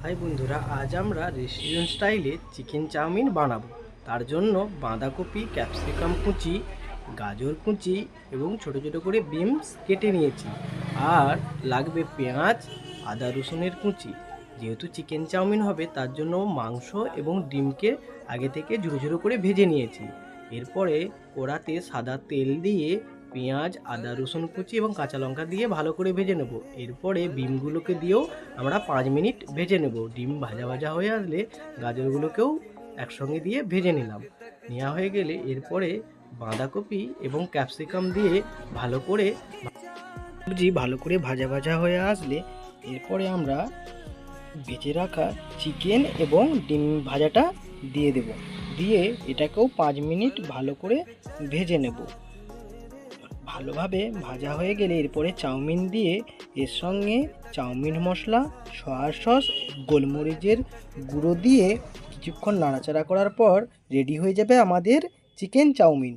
High বন্ধুরা, আজ আমরা রেস্টুরেন্ট স্টাইলে চিকেন চাউমিন বানাবো। তার জন্য বাঁধাকপি, ক্যাপসিকাম কুচি, গাজর কুচি এবং ছোট ছোট করে বিনস কেটে নিয়েছি। আর লাগবে পেঁয়াজ, আদা রসুনের কুচি। যেহেতু চিকেন চাউমিন হবে তার জন্য মাংস এবং ডিমকে আগে থেকে ঝুরো ঝুরো করে ভেজে নিয়েছি। এরপরে কড়াতে সাদা তেল দিয়ে পেঁয়াজ, আদা রসুন কুচি এবং কাঁচা লঙ্কা দিয়ে ভালো করে ভেজে নেব। এরপরে ডিমগুলোকে দিয়েও আমরা 5 মিনিট ভেজে নেব। ডিম ভাজা ভাজা হয়ে আসলে গাজরগুলোকেও একসঙ্গে দিয়ে ভেজে নিলাম। নেওয়া হয়ে গেলে এরপরে বাঁধাকপি এবং ক্যাপসিকাম দিয়ে ভালো করে সবজি ভালো করে ভাজা ভাজা হয়ে আসলে এরপরে আমরা ভেজে রাখা চিকেন এবং ডিম ভাজাটা দিয়ে দেব। দিয়ে এটাকেও 5 মিনিট ভালো করে ভেজে নেব। ভালোভাবে ভাজা হয়ে গেলে এরপরে চাউমিন দিয়ে এর সঙ্গে চাউমিন মশলা, সয়া সস, গোলমরিচের গুঁড়ো দিয়ে কিছুক্ষণ নাড়াচাড়া করার পর রেডি হয়ে যাবে আমাদের চিকেন চাউমিন।